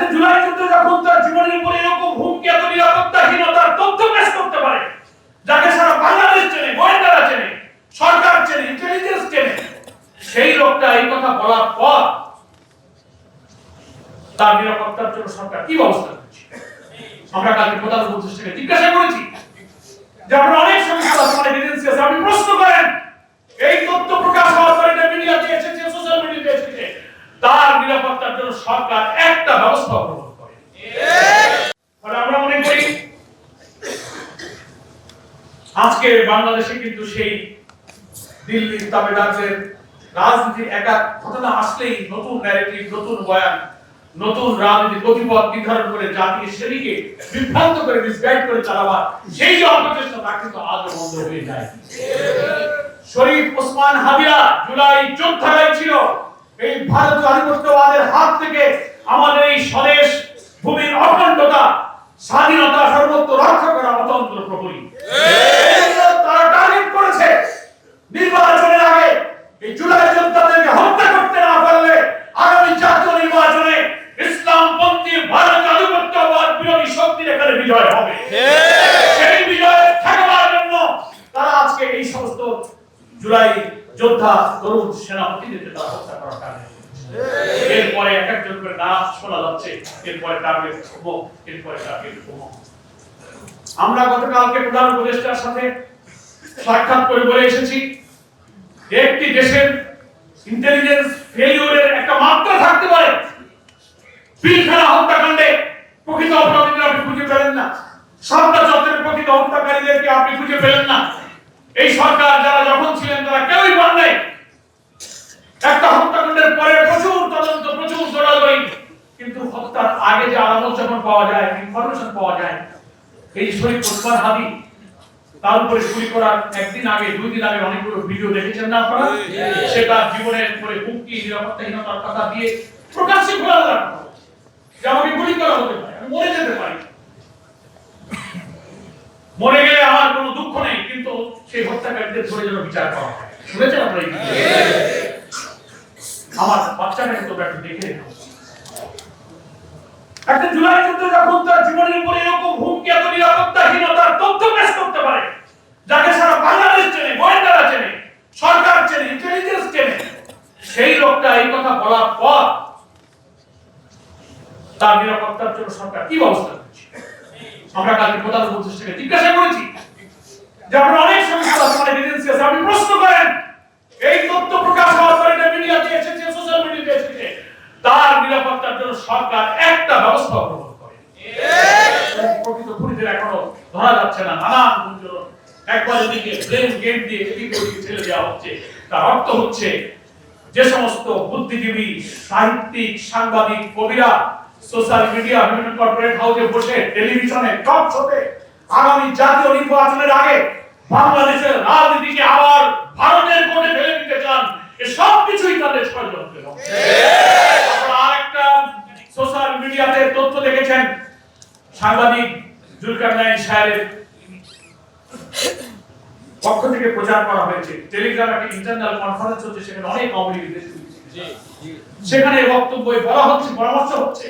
একটা জুলাই যুদ্ধে যখন তার জীবনের উপরে এরকম হুমকি এত নিরাপত্তাহীনতার তথ্য পেশ করতে পারে, যাকে সারা বাংলাদেশ চেনে, গোয়েন্দারা চেনে, সরকার চেনে, ইন্টেলিজেন্স চেনে, সেই লোকটা এই কথা বলার পর তার নিরাপত্তার জন্য সরকার কি ব্যবস্থা করছে? আমরা কালকে প্রধান উপদেষ্টাকে জিজ্ঞাসা করেছি যে আপনারা অনেক সংস্থা আছে, অনেক এজেন্সি আছে, আপনি প্রশ্ন করেন এই তথ্য প্রকাশ হওয়ার পরে এটা মিডিয়াতে এসেছে, সোশ্যাল মিডিয়াতে এসেছে, তার নিরাপত্তার জন্য সরকার একটা ব্যবস্থা গ্রহণ করে। ফলে আমরা মনে করি আজকে বাংলাদেশে কিন্তু সেই দিল্লির তাবেদারদের রাজনীতির একা ঘটনা আসলেই নতুন ন্যারেটিভ, নতুন বয়ান, নতুন রাজনীতি গতিপথ নির্ধারণ করে জাতিকে সেদিকে বিভ্রান্ত করে মিসগাইড করে চালাবার সেই যে অপচেষ্টা তা কিন্তু আজও বন্ধ হয়ে যায়। শরীফ ওসমান হাদিয়া জুলাই যোদ্ধারাই ছিল এই ভারতীয় আধিপত্যবাদের হাত থেকে আমাদের এই স্বদেশ ভূমির অখণ্ডতা, স্বাধীনতা সর্বত্র রক্ষা করা অতন্ত্র প্রহরী। তারা টার্গেট করেছে নির্বাচনের আগে এই জুলাই যোদ্ধাদেরকে হত্যা করতে না পারলে আগামী জাতীয় নির্বাচনে ইসলামপন্থী ভারতীয় আধিপত্যবাদ বিরোধী শক্তির এখানে বিজয় হবে। সেই বিজয়ে থাকবার জন্য তারা আজকে এই সমস্ত জুলাই যোদ্ধা তরুণ সেনাপতিদেরকে তারা হত্যা করার কারণে এরপরে এক একজন করে নাম শোনা যাচ্ছে, এরপরে টার্গেট অমুক, এরপরে টার্গেট অমুক। আমরা গতকালকে প্রধান উপদেষ্টার সাথে সাক্ষাৎ করে বলে এসেছি একটি দেশের ইন্টেলিজেন্স ফেলিউরের একটা মাত্রা থাকতে পারে। পিলখানা হত্যাকাণ্ডে প্রকৃত অপরাধীদের আপনি খুঁজে পেলেন না, সাবটা চত্বরের প্রকৃত হত্যাকারীদেরকে আপনি খুঁজে পেলেন না। এই সরকার যারা যখন ছিলেন তারা কেউই পান নাই। একটা হত্যাকাণ্ডের পরে প্রচুর তদন্ত, প্রচুর দৌড়াদৌড়ি, কিন্তু হত্যার আগে যে আলামত যখন পাওয়া যায়, ইনফরমেশন পাওয়া যায়, এই শরীফ ওসমান হাদি তার উপরে গুলি করার একদিন আগে, 2 দিন আগে অনেকগুলো ভিডিও দেখেছেন না আপনারা? সেটা জীবনের উপরে হুমকি, নিরাপত্তাহীনতার কথা দিয়ে প্রকাশ্যে বলা যায় যে আমাকে গুলি করা হতে পারে, আমি মরে যেতে পারি, মরে গেলে আমার কোনো দুঃখ নেই, কিন্তু সেই হত্যাকারীদের ধরে যেন বিচার করা হয়। শুনেছেন আপনারা? আমার বাচ্চাটাকে তো একটু দেখে একটা জুলাই যুদ্ধে যখন তার জীবনের উপরে এরকম হুমকি এত নিরাপত্তাহীনতার তথ্য পেশ করতে পারে, যাকে সারা বাংলাদেশ চেনে, গোয়েন্দারা চেনে, সরকার চেনে, ইন্টেলিজেন্স চেনে, সেই লোকটা এই কথা বলার পর তার নিরাপত্তার জন্য সরকার কি ব্যবস্থা করছে? আমরা কালকে প্রধান উপদেষ্টাকে জিজ্ঞাসা করেছি যে আপনারা অনেক সংস্থা আছে, অনেক এজেন্সি আছে, আপনি প্রশ্ন করেন এই তথ্য প্রকাশ হওয়ার পরে এটা মিডিয়াতে এসেছে, সোশ্যাল মিডিয়াতে এসেছে, তার নিরাপত্তার জন্য সরকার একটা ব্যবস্থা গ্রহণ করে। প্রকৃত খুনিদের এখনো ধরা যাচ্ছে না, নানান গুঞ্জন, একবার এদিকে ব্লেম গেম দিয়ে এদিকে ওদিকে ঠেলে দেওয়া হচ্ছে। তার অর্থ হচ্ছে যে সমস্ত বুদ্ধিজীবী, সাহিত্যিক, সাংবাদিক, কবিরা সোশ্যাল মিডিয়া, বিভিন্ন কর্পোরেট হাউসে বসে, টেলিভিশনে, টক শোতে আগামী জাতীয় নির্বাচনের আগে বাংলাদেশের রাজনীতিকে আবার ভারতের কোণে ফেলে দিতে চান, এ সব কিছুই তাদের ষড়যন্ত্র। আপনারা আরেকটা সোশ্যাল মিডিয়াতে তথ্য দেখেছেন, সাংবাদিক জুলকারনাইন সাহেবের পক্ষ থেকে প্রচার করা হয়েছে, টেলিগ্রাম একটা ইন্টারনাল কনফারেন্স হচ্ছে, সেখানে অনেক আওয়ামী লীগ, সেখানে বক্তব্য বলা হচ্ছে, পরামর্শ হচ্ছে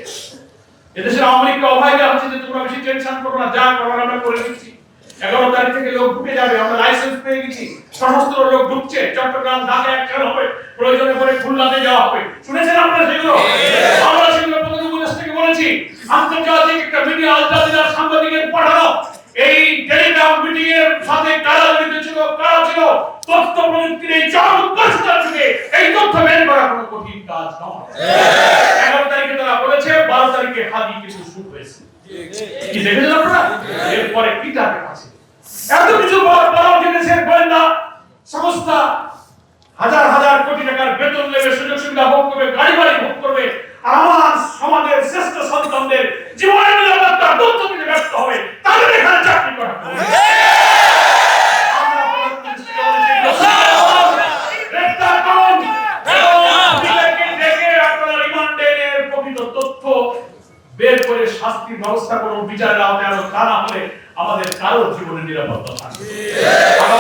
এদেশের আওয়ামী লীগকে অভয় দেওয়া হচ্ছে যে তোমরা বেশি টেনশন করো না, যা করার আমরা করে দিচ্ছি। 11 তারিখ থেকে লোক ঢুকে যাবে, আমরা লাইসেন্স পেয়ে গেছি, সশস্ত্র লোক ঢুকছে, চট্টগ্রাম, ঢাকা অ্যাকশন হবে, প্রয়োজনে পরে খুলনাতে যাওয়া হবে। শুনেছেন আপনারা সেগুলো? আমরা সেগুলো প্রধান উপদেষ্টাকে বলেছি, আন্তর্জাতিক একটা মিডিয়া, আল জাজিরার সাংবাদিকের পাঠানো এই টেলিগ্রাম মিটিং এর সাথে কারা জড়িত ছিল, কারা ছিল, তথ্য প্রযুক্তির এই চরম উৎকর্ষতার যুগে এই তথ্য বের করা কোনো কঠিন কাজ নয়। 11 তারিখে তারা বলেছে, 12 তারিখে হাদি কিছু শুরু হয়েছে। কি দেখেছেন আপনারা? এরপরে কি টাকা আছে? এত কিছু বড় জিনিসের গোয়েন্দা সংস্থা হাজার হাজার কোটি টাকার বেতন নেবে, সুযোগ সুবিধা ভোগ করবে, গাড়ি বাড়ি ভোগ করবে, আর আমার সমাজের শ্রেষ্ঠ সন্তানদের জীবনের নিরাপত্তার তথ্য দিতে ব্যস্ত হবে, তাদের এখানে চাকরি করা হবে। বের করে শাস্তির ব্যবস্থা করুন, বিচারের আওতায় আনো, তা না হলে আমাদের কারোর জীবনের নিরাপত্তা থাকবে।